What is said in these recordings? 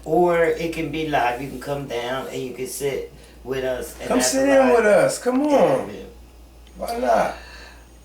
or it can be live. You can come down and you can sit with us. And come sit in with us. Come on. Why not?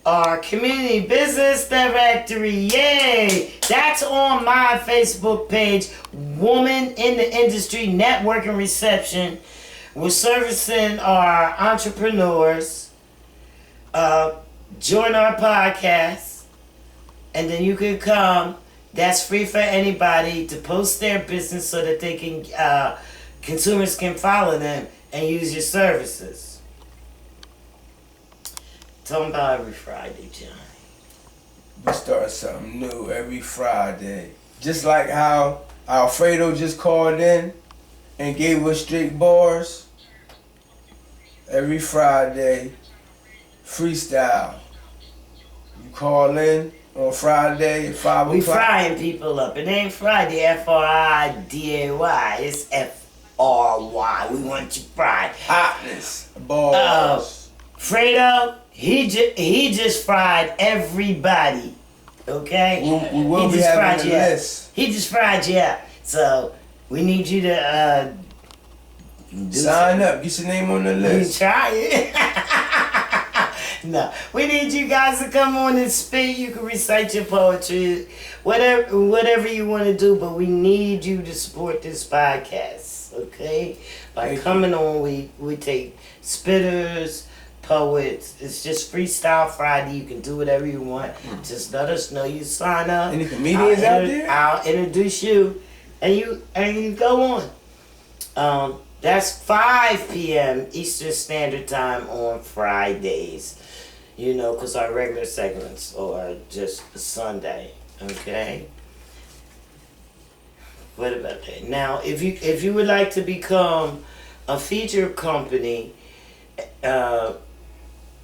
Our community business directory, yay! That's on my Facebook page, Woman in the Industry Network and Reception. We're servicing our entrepreneurs. Join our podcast, and then you can come. That's free for anybody to post their business so that they can consumers can follow them and use your services. Talking about every Friday, Johnny. We start something new every Friday. Just like how Alfredo just called in and gave us straight bars. Every Friday, freestyle. You call in on Friday at 5 o'clock. We frying people up. It ain't Friday, Friday. It's Fry. We want you fried. Hotness. Bars. Fredo, he just fried everybody. Okay? We will be having a list. He just fried you up. So we need you to sign up. Get your name on the list. Try it. No, we need you guys to come on and spit. You can recite your poetry, whatever you want to do, but we need you to support this podcast, okay? By coming on, we take spitters, poets. It's just Freestyle Friday. You can do whatever you want. Just let us know you sign up. Any comedians out there? I'll introduce you, and you go on. That's 5 p.m. Eastern Standard Time on Fridays. You know, because our regular segments are just Sunday. Okay? What about that? Now, if you would like to become a feature company, and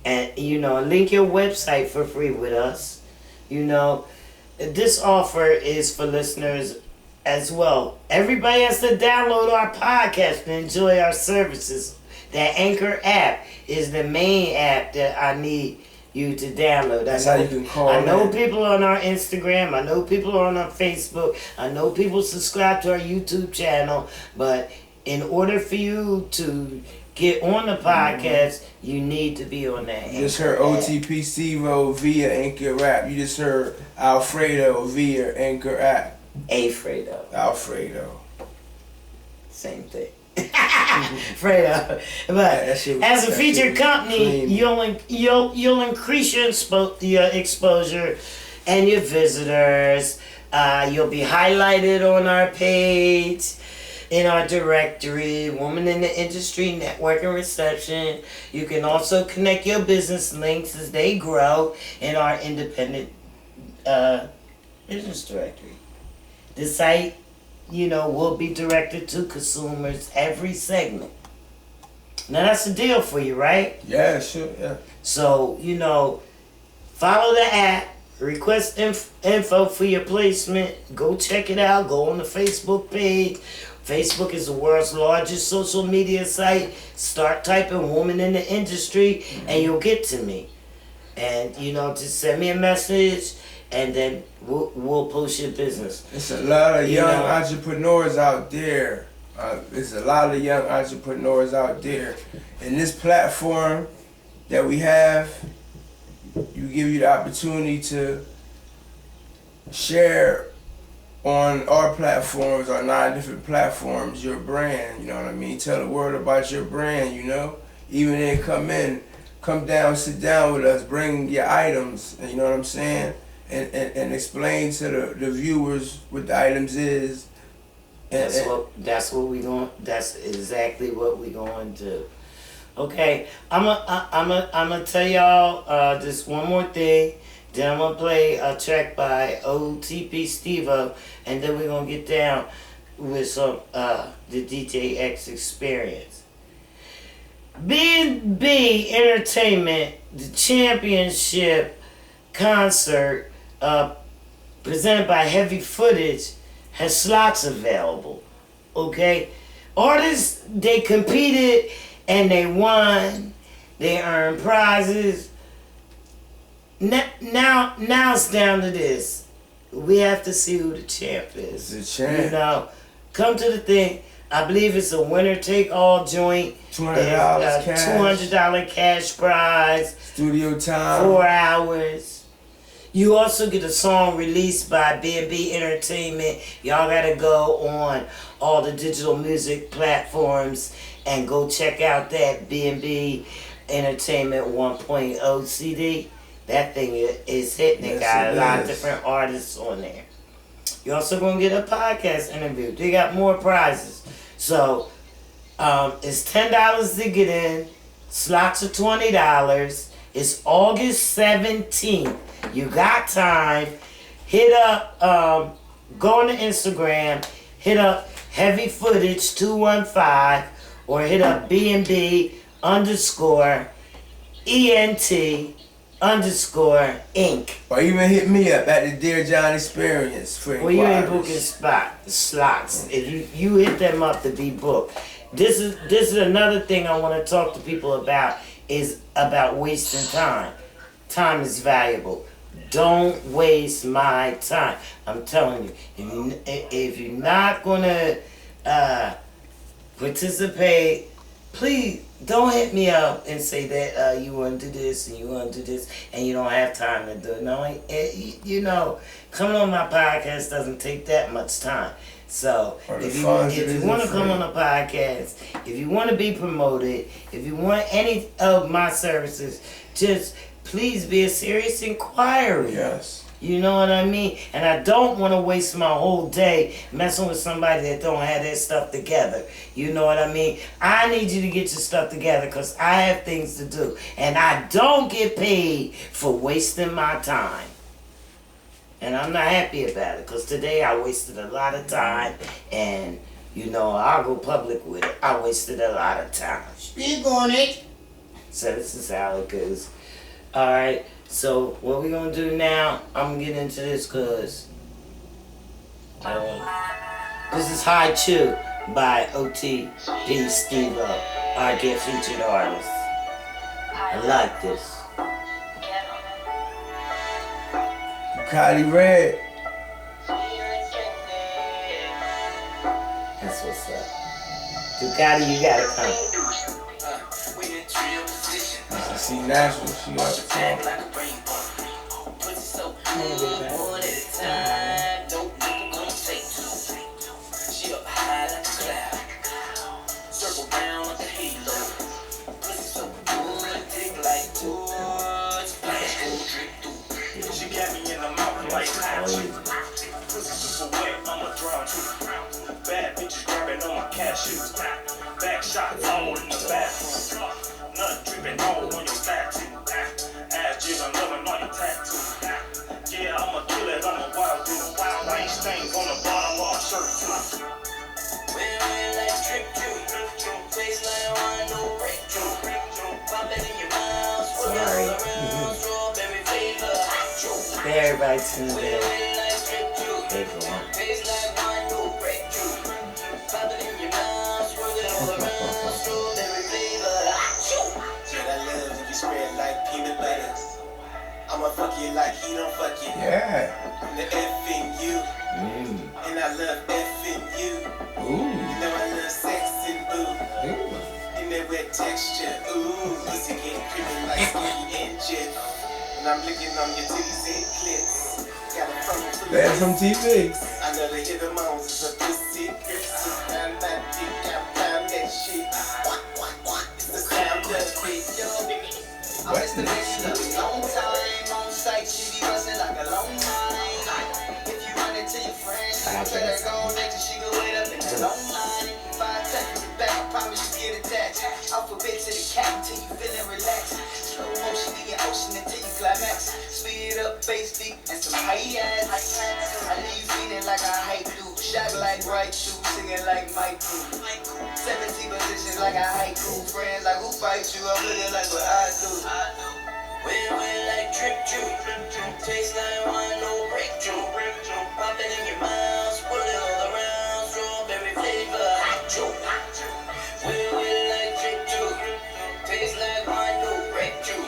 link your website for free with us, this offer is for listeners as well. Everybody has to download our podcast and enjoy our services. That Anchor app is the main app that I need you to download. That's how you can call I know in. people on our Instagram. I know people on our Facebook. I know people subscribe to our YouTube channel. But in order for you to get on the podcast, you need to be on that. You just heard O.T.P STEVEO via Anchor app. You just heard Alfredo via Anchor app. Alfredo. Same thing. Fredo. But as a featured company, you'll increase your exposure and your visitors. You'll be highlighted on our page, in our directory, Woman in the Industry Network and Reception. You can also connect your business links as they grow in our independent business directory. The site, will be directed to consumers every segment. Now that's the deal for you, right? Yeah, sure, yeah. So, follow the app, request info for your placement, go check it out, go on the Facebook page. Facebook is the world's largest social media site. Start typing Woman in the Industry and you'll get to me. And, just send me a message and then we'll post your business. It's a lot of young entrepreneurs out there. There's a lot of young entrepreneurs out there. And this platform that we have, give you the opportunity to share on our platforms, our 9 different platforms, your brand, you know what I mean? Tell the world about your brand, Even if they come down, sit down with us, bring your items, you know what I'm saying? And explain to the viewers what the items is. That's exactly what we going to do. Okay, I'm gonna tell y'all just one more thing. Then I'm gonna play a track by O.T.P STEVEO, and then we're gonna get down with some the DJ X experience. B&B Entertainment, the championship concert presented by Heavy Footage, has slots available. Okay, artists, they competed and they won. They earned prizes. Now it's down to this. We have to see who the champ is. The champ. Come to the thing. I believe it's a winner take all joint. $200 cash. $200 cash prize. Studio time. 4 hours. You also get a song released by B&B Entertainment. Y'all gotta go on all the digital music platforms and go check out that B&B Entertainment 1.0 CD. That thing is hitting. It got a lot of different artists on there. You're also gonna get a podcast interview. They got more prizes. So it's $10 to get in. Slots are $20. It's August 17th. You got time. Hit up, go on to Instagram, hit up Heavy Footage 215 or hit up BNB _ ENT _ Or even hit me up at the Dear John Experience for inquiries. Well, you ain't booking slots. If you hit them up to be booked. This is another thing I want to talk to people about, is about wasting time. Time is valuable. Don't waste my time. I'm telling you, if you're not gonna participate, please don't hit me up and say that you want to do this and you want to do this and you don't have time to do it. No, you know, coming on my podcast doesn't take that much time. So if you want to come on a podcast, if you want to be promoted, if you want any of my services, just please be a serious inquiry. Yes. You know what I mean? And I don't want to waste my whole day messing with somebody that don't have their stuff together. You know what I mean? I need you to get your stuff together because I have things to do. And I don't get paid for wasting my time. And I'm not happy about it because today I wasted a lot of time. And, you know, I'll go public with it. I wasted a lot of time. Speak on it. So this is how it goes. Alright, so what we're going to do now, I'm going to get into this because this is High Chew by O.T.P STEVEO, our guest featured artist. I like this. Ducati Red. That's what's up. Ducati, you gotta come. See Nashville, she got the bad bitches grabbing on my cashews. Back shots all in the bathroom. Nut dripping all on your tattoo. Ass jiggling, loving on your tattoo. Yeah, I'ma kill it, I'm a wild dude. White stains on the bottom of my shirt too. Wearing like drip drip. Taste like wine, no break drip. Pop it in your mouth. Sorry. Strawberry flavor. Everybody tuned in. They go on. I'ma fuck you like he don't fuck you. Yeah. I'm the F in you. And I love F in you. Ooh. You know I love sex and boo. In that wet texture. Ooh. Pussy getting creamy like skinny and jet. And I'm licking on your titties and clits. Got a phone full There's some TV. I love to hear the moans of the pussy. I'm that dick, I'm that shit. What? It's the sound of it, yo. I'm Mr. Nigga, long time on site, she be bustin' like a long line. If you run into your friends, you try to go next, she go wait up in the long line. 5 seconds back, I promise you get attached. Alphabet to the cap until you feelin' relaxed. Slow motion in your ocean until you climax. Speed up, bass deep, and some high ass. I leave you feeling like a hype dude. Shot like right shoe, singing like Mike Crew. 17 positions like a haiku. Friends like who fight you, I'm really like what I do. We're like drip drip. Taste like wine, no breakthrough. Pop it in your mouth, swirl it all around. Strawberry flavor. We're like drip drip. Taste like wine, no breakthrough.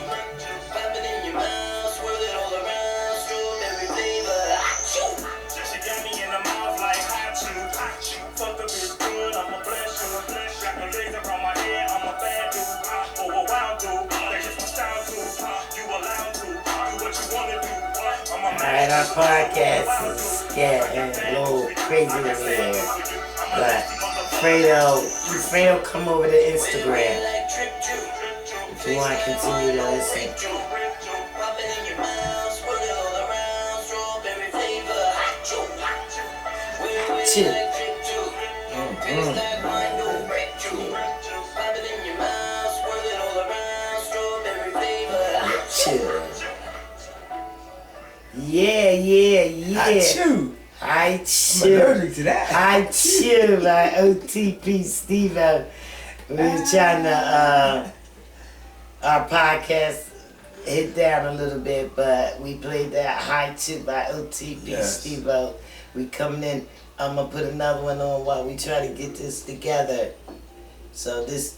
Pop it in your mouth, swirl it all around. Strawberry flavor. She got me in the mouth like hot chew. Fuck Alright, our podcast is getting a little crazy over here. But Fredo, come over to Instagram if you want to continue to listen. Chill. Chill. Yeah. I chew. I I'm chew. allergic to that. I chew by O.T.P STEVEO. We're trying to, our podcast hit down a little bit, but we played that High Chew by O.T.P STEVEO. We coming in. I'm gonna put another one on while we try to get this together. So this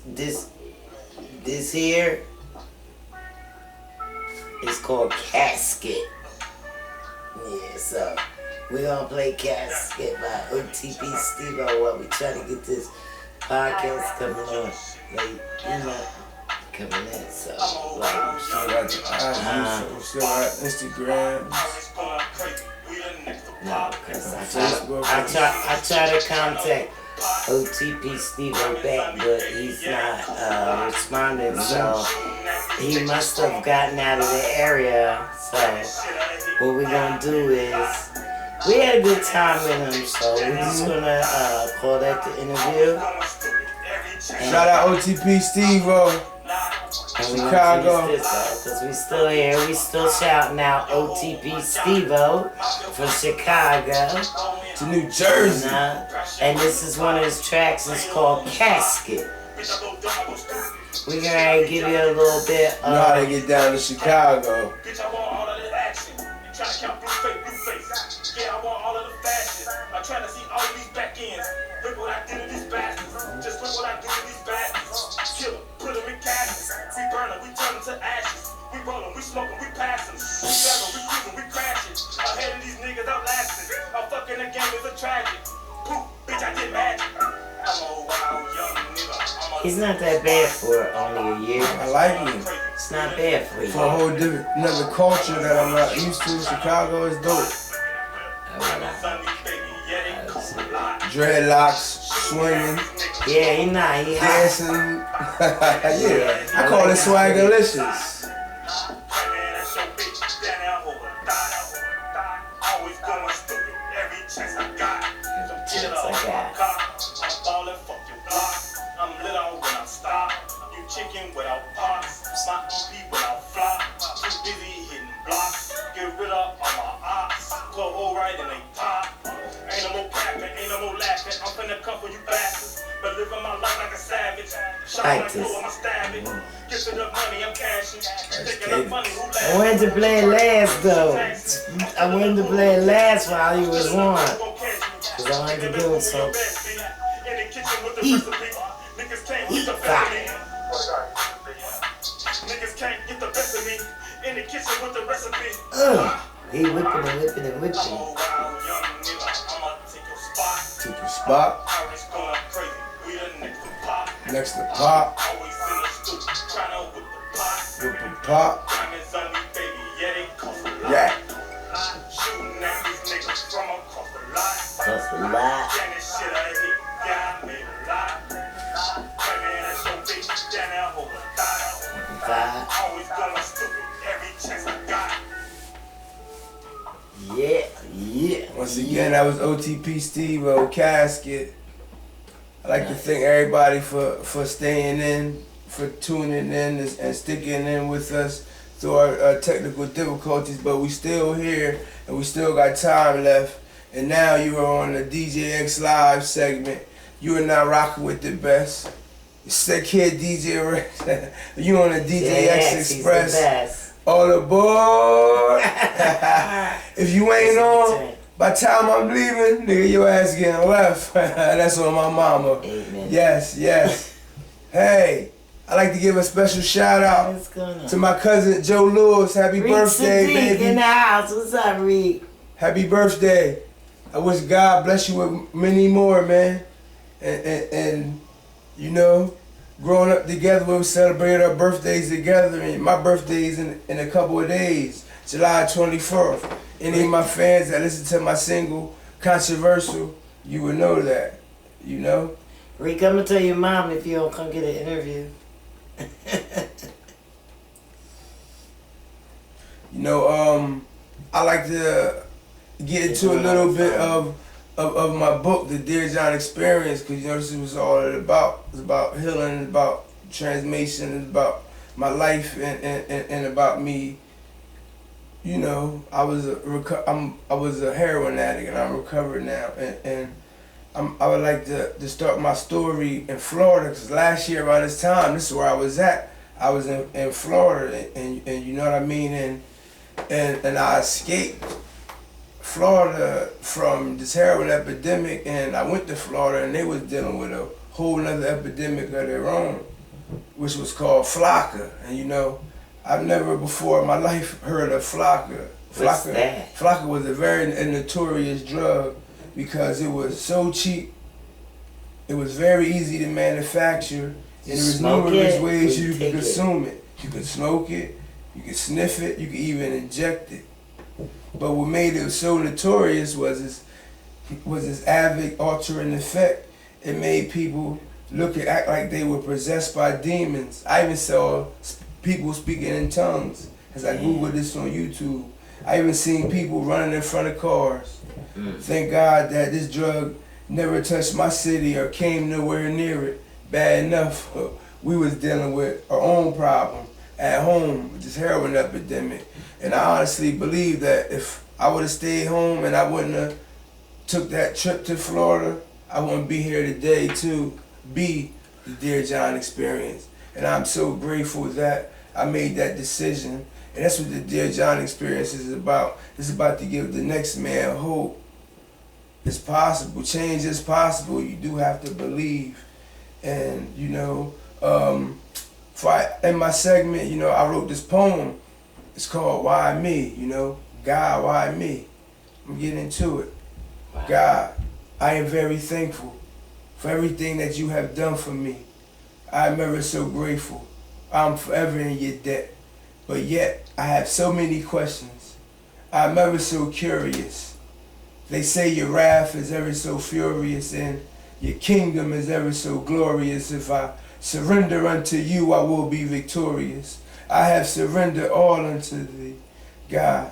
here is called Casket. Yeah, so we're gonna play Casket by O.T.P STEVEO while we try to get this podcast coming on. Like, coming in, so like Still got Instagram. no, cause I try to contact O.T.P STEVEO back, but he's not responding, so he must have gotten out of the area. So what we're gonna do is we had a good time with him, so we're just gonna call that the interview. Shout out O.T.P STEVEO. And we Chicago. Because we still here. We still shouting out O.T.P STEVEO from Chicago To New Jersey. And this is one of his tracks. It's called Casket. We're going to give you a little bit You know how they get down to Chicago. Yeah, I want all of the fashion. I'm trying to see all of these back ends. Look what I did to these bastards. Just look what I did to these bastards. Kill them, put them in caskets. We burn them, we turn them to ashes. We roll them, we smoke them, we pass them. We sell them, we cruise them, we crash it. Ahead of these niggas, I'm lasting. I'm fucking the game is a tragic. Poof, bitch, I did magic. I'm a wild young nigga. He's not that bad for only a year. I like it. It's not bad for you. For a whole different, another culture that I'm not used to. Chicago is dope. Dreadlocks, swinging, Yeah, he not. He hot. dancing. Yeah, I call it swagalicious. Chicken without pots, my EP without flop. Too busy hitting blocks. Get rid of all my ops. Go all right in they top. Ain't no more capping, ain't no more laughing. I'm finna come for you bastards. But living my life like a savage. Shot like blue, I'ma stab it. Get to the money, I'm cashing. Thinking of money, who laughing? I wanted to play it last though. I wanted to play it last while he was on. Cause I wanted to give him some heat. Heat fire. Niggas can't get the best of me in the kitchen with the recipe. He whipping and whipping and whipping. Took your spot. Next to Pop. Whip and Pop. Yeah. That's a lot. Yeah. Once again, that was O.T.P STEVEO, Casket. I like to thank everybody for staying in, for tuning in and sticking in with us through our technical difficulties, but we still here and we still got time left. And now you are on the DJ X Live segment. You are now rocking with the best. Sick Kid DJ Rex. You on the DJ X Express. All aboard! If you ain't on, by the time I'm leaving, nigga, your ass getting left. That's on my mama. Amen. Yes. Hey, I'd like to give a special shout out to my cousin Joe Lewis. Happy birthday, baby. In the house. What's up, Reed? Happy birthday. I wish God bless you with many more, man. And you know, growing up together, we celebrated our birthdays together, and my birthday's in a couple of days. July 24th. Any of my fans that listen to my single, Controversial, you would know that, you know? Rick, I'm gonna tell your mom if you don't come get an interview. You know, I like to get into a little bit of my book, The Dear John Experience, because you know this was all about. It's about healing, it's about transformation, it's about my life, and about me. You know, I was a heroin addict, and I'm recovered now, and I would like to start my story in Florida, because last year around this time, this is where I was at. I was in Florida, and you know what I mean, and I escaped Florida from this heroin epidemic, and I went to Florida, and they was dealing with a whole nother epidemic of their own, which was called Flocka. And you know, I've never before in my life heard of Flocka. What's that? Flocka was a very notorious drug because it was so cheap, it was very easy to manufacture, and there was numerous ways you could consume it. You could smoke it, you could sniff it, you could even inject it. But what made it so notorious was its avid altering effect. It made people act like they were possessed by demons. I even saw people speaking in tongues as I Googled this on YouTube. I even seen people running in front of cars. Thank God that this drug never touched my city or came nowhere near it. Bad enough, we was dealing with our own problem at home with this heroin epidemic. And I honestly believe that if I would have stayed home and I wouldn't have took that trip to Florida, I wouldn't be here today to be the Dear John Experience. And I'm so grateful that I made that decision. And that's what the Dear John Experience is about. It's about to give the next man hope. It's possible. Change is possible. You do have to believe. And, you know, in my segment, you know, I wrote this poem. It's called Why Me, you know? God, why me? I'm getting into it. Wow. God, I am very thankful for everything that you have done for me. I am ever so grateful. I'm forever in your debt. But yet, I have so many questions. I'm ever so curious. They say your wrath is ever so furious and your kingdom is ever so glorious. If I surrender unto you, I will be victorious. I have surrendered all unto thee, God.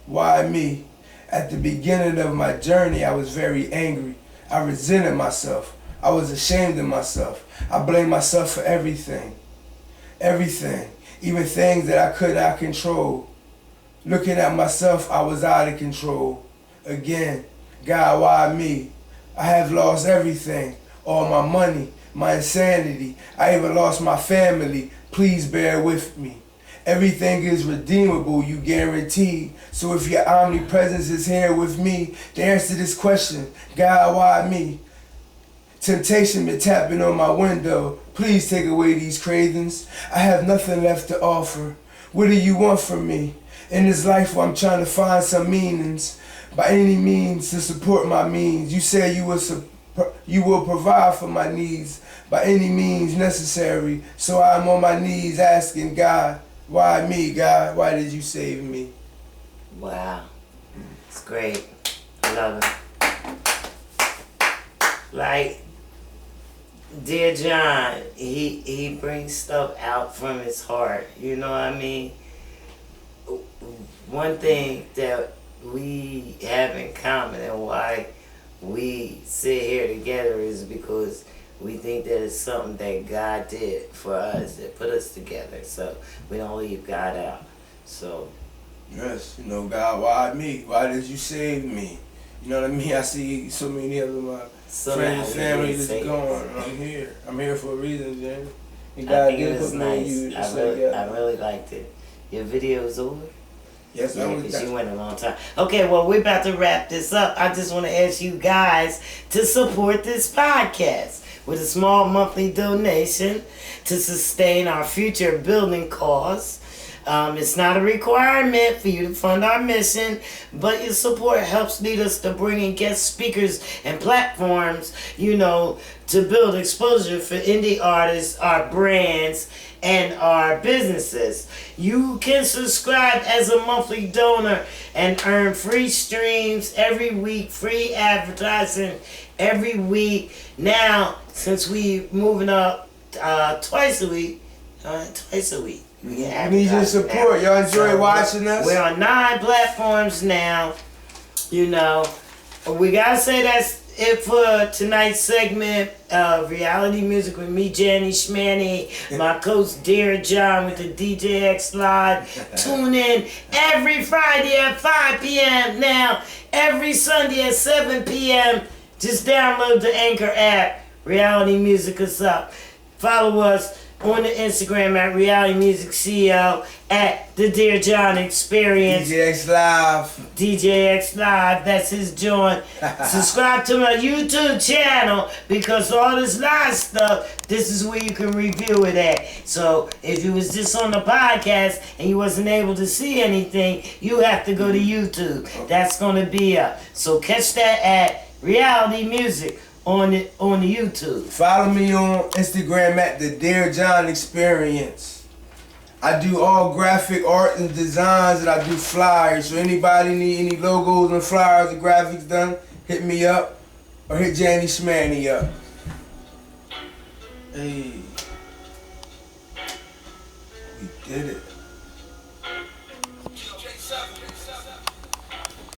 Why me? At the beginning of my journey, I was very angry. I resented myself. I was ashamed of myself. I blamed myself for everything. Everything. Even things that I could not control. Looking at myself, I was out of control. Again, God, why me? I have lost everything. All my money, my insanity. I even lost my family. Please bear with me. Everything is redeemable, you guarantee. So if your omnipresence is here with me, to answer this question, God, why me? Temptation been tapping on my window. Please take away these cravings. I have nothing left to offer. What do you want from me? In this life where I'm trying to find some meanings, by any means to support my means. You say you will provide for my needs by any means necessary. So I'm on my knees asking God, why me, God? Why did you save me? Wow. It's great. I love it. Like, Dear John, he brings stuff out from his heart. You know what I mean? One thing that we have in common and why we sit here together is because we think that it's something that God did for us, that put us together. So we don't leave God out. So yes, you know, God, why me? Why did you save me? You know what I mean? I see so many of my friends and family that's going. I'm here. I'm here for a reason, Jen. And God did put me in you. I really liked it. Your video is over? Yes, yeah, because you went a long time. Okay, well, we're about to wrap this up. I just want to ask you guys to support this podcast with a small monthly donation to sustain our future building costs. It's not a requirement for you to fund our mission, but your support helps lead us to bring in guest speakers and platforms, to build exposure for indie artists, our brands, and our businesses. You can subscribe as a monthly donor and earn free streams every week, free advertising every week. Now, since we moving up twice a week. We need your support. Y'all enjoy watching us? We're on 9 platforms now. We gotta say that's it for tonight's segment of Reality Music with me, JANNYSHMANNY, my coach Dear John with the DJX Live. Tune in every Friday at 5 p.m. Now, every Sunday at 7 p.m. Just download the Anchor app. Reality Music is up. Follow us on the Instagram at Reality Music CL, at the Dear John Experience. DJX Live, that's his joint. Subscribe to my YouTube channel, because all this live stuff, this is where you can review it at. So if you was just on the podcast and you wasn't able to see anything, you have to go to YouTube. That's gonna be up. So catch that at Reality Music on the YouTube. Follow me on Instagram at the Dear John Experience. I do all graphic art and designs, and I do flyers. So anybody need any logos and flyers or graphics done, hit me up or hit JANNYSHMANNY up. Hey, we did it.